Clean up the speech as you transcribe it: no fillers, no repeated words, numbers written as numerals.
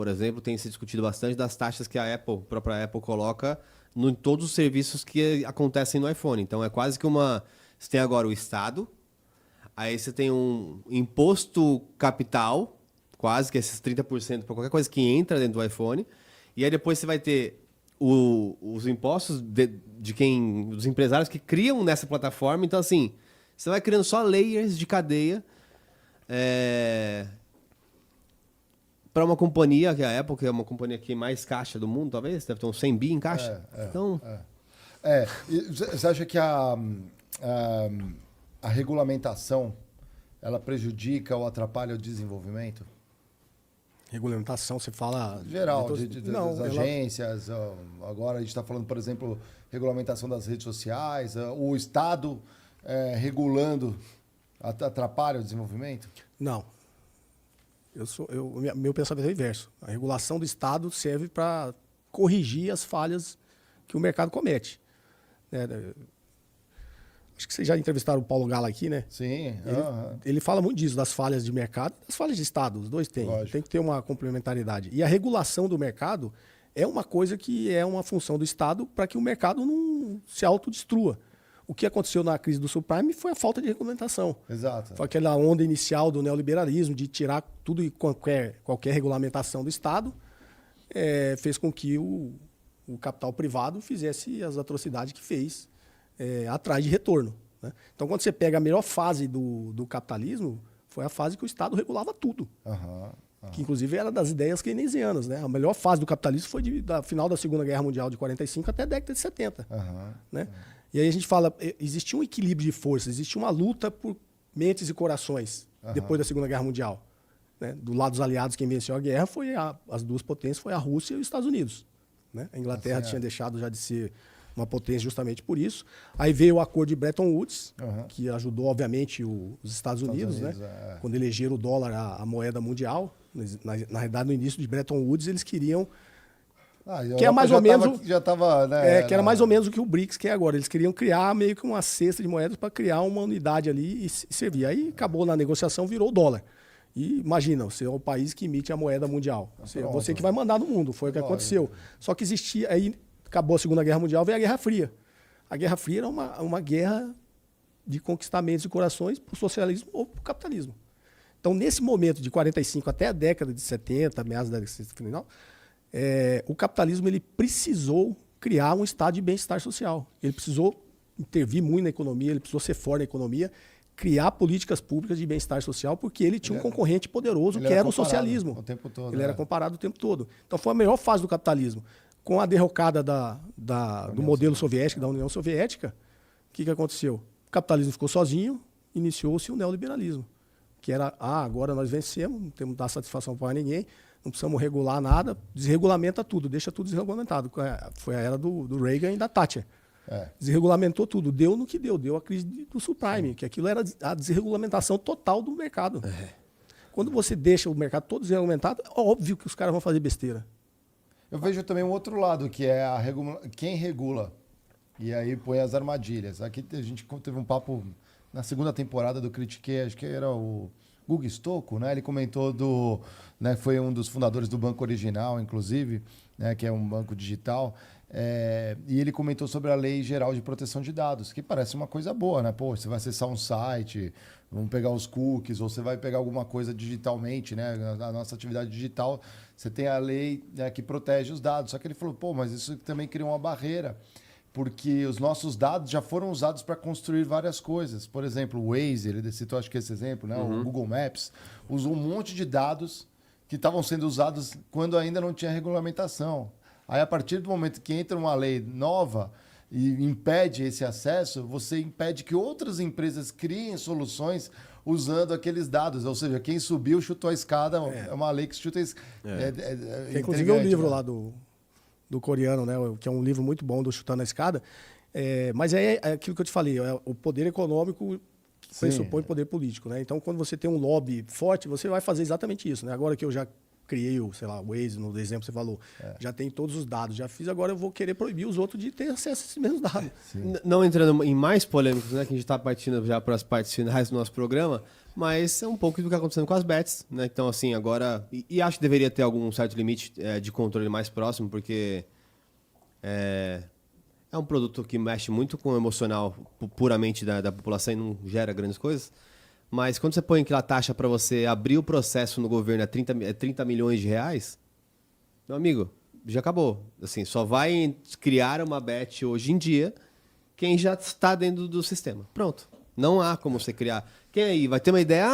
por exemplo, tem se discutido bastante das taxas que a própria Apple coloca em todos os serviços que acontecem no iPhone. Então é quase que uma... Você tem agora o Estado, aí você tem um imposto capital, quase que esses 30% para qualquer coisa que entra dentro do iPhone, e aí depois você vai ter os impostos dos empresários que criam nessa plataforma. Então, assim, você vai criando só layers de cadeia para uma companhia, que é a Apple, que é uma companhia que mais caixa do mundo, talvez, deve ter uns 100 bi em caixa. E você acha que a regulamentação ela prejudica ou atrapalha o desenvolvimento? Regulamentação, você fala... Geral, das agências. Agora a gente está falando, por exemplo, regulamentação das redes sociais. O Estado regulando atrapalha o desenvolvimento? Não. Meu pensamento é o inverso. A regulação do Estado serve para corrigir as falhas que o mercado comete. Acho que vocês já entrevistaram o Paulo Gala aqui, né? Sim. Ele fala muito disso, das falhas de mercado e das falhas de Estado. Os dois têm. Lógico. Tem que ter uma complementaridade. E a regulação do mercado é uma coisa que é uma função do Estado para que o mercado não se autodestrua. O que aconteceu na crise do subprime foi a falta de regulamentação. Exato. Foi aquela onda inicial do neoliberalismo de tirar tudo e qualquer regulamentação do Estado, fez com que o capital privado fizesse as atrocidades que fez atrás de retorno. Né? Então, quando você pega a melhor fase do capitalismo, foi a fase que o Estado regulava tudo. Que, inclusive, era das ideias keynesianas. Né? A melhor fase do capitalismo foi da final da Segunda Guerra Mundial de 45 até a década de 70. Né? E aí a gente fala, existia um equilíbrio de forças, existia uma luta por mentes e corações depois da Segunda Guerra Mundial. Né? Do lado dos aliados, quem venceu a guerra as duas potências foi a Rússia e os Estados Unidos. Né? A Inglaterra tinha deixado já de ser uma potência justamente por isso. Aí veio o acordo de Bretton Woods, que ajudou, obviamente, os Estados Unidos, né? Quando elegeram o dólar a moeda mundial. Na realidade, no início de Bretton Woods, eles queriam... que é mais ou menos que era mais ou menos o que o BRICS quer agora. Eles queriam criar meio que uma cesta de moedas para criar uma unidade ali e servir. Aí acabou na negociação, virou o dólar. E imagina, você é o país que emite a moeda mundial. Você que vai mandar no mundo, foi o que aconteceu. Só que existia... Aí acabou a Segunda Guerra Mundial, veio a Guerra Fria. A Guerra Fria era uma guerra de conquistar mentes e corações para o socialismo ou para o capitalismo. Então, nesse momento de 45 até a década de 70, meados da década de 70 final, o capitalismo ele precisou criar um estado de bem-estar social. Ele precisou intervir muito na economia, ele precisou ser forte na economia, criar políticas públicas de bem-estar social, porque ele tinha um concorrente poderoso que era o socialismo. O tempo todo, ele era comparado o tempo todo. Então, foi a melhor fase do capitalismo. Com a derrocada do modelo soviético, da União Soviética, o que aconteceu? O capitalismo ficou sozinho, iniciou-se o neoliberalismo, que era, agora nós vencemos, não temos que dar satisfação para ninguém, não precisamos regular nada, desregulamenta tudo, deixa tudo desregulamentado. Foi a era do Reagan e da Thatcher. Desregulamentou tudo, deu no que deu a crise do subprime, que aquilo era a desregulamentação total do mercado. Quando você deixa o mercado todo desregulamentado, é óbvio que os caras vão fazer besteira. Eu vejo também um outro lado, que é quem regula. E aí põe as armadilhas. Aqui a gente teve um papo na segunda temporada do Critiquei, acho que era o Guga Stocco, né? Ele comentou foi um dos fundadores do Banco Original, inclusive, né? Que é um banco digital. E ele comentou sobre a Lei Geral de Proteção de Dados, que parece uma coisa boa, né? Pô, você vai acessar um site, vamos pegar os cookies, ou você vai pegar alguma coisa digitalmente, né? Na nossa atividade digital, você tem a lei, né, que protege os dados. Só que ele falou, pô, mas isso também cria uma barreira, porque os nossos dados já foram usados para construir várias coisas. Por exemplo, o Waze, ele citou acho que esse exemplo, né? O Google Maps, usou um monte de dados que estavam sendo usados quando ainda não tinha regulamentação. Aí, a partir do momento que entra uma lei nova e impede esse acesso, você impede que outras empresas criem soluções usando aqueles dados. Ou seja, quem subiu chutou a escada, é uma lei que chuta a escada. Inclusive, o livro lá do coreano, né, que é um livro muito bom do Chutando a Escada. Mas é aquilo que eu te falei, o poder econômico pressupõe poder político. Né? Então, quando você tem um lobby forte, você vai fazer exatamente isso. Né? Agora que eu já criei o Waze, no exemplo que você falou, já tem todos os dados, já fiz, agora eu vou querer proibir os outros de ter acesso a esses mesmos dados. Não entrando em mais polêmicos, né, que a gente está partindo já para as partes finais do nosso programa, Mas é um pouco do que está acontecendo com as bets, né? Então, assim, agora... E acho que deveria ter algum certo limite de controle mais próximo, porque é um produto que mexe muito com o emocional puramente da população e não gera grandes coisas. Mas quando você põe aquela taxa para você abrir o processo no governo a 30 milhões de reais, meu amigo, já acabou. Assim, só vai criar uma bet hoje em dia quem já está dentro do sistema. Pronto. Não há como você criar. Quem aí vai ter uma ideia?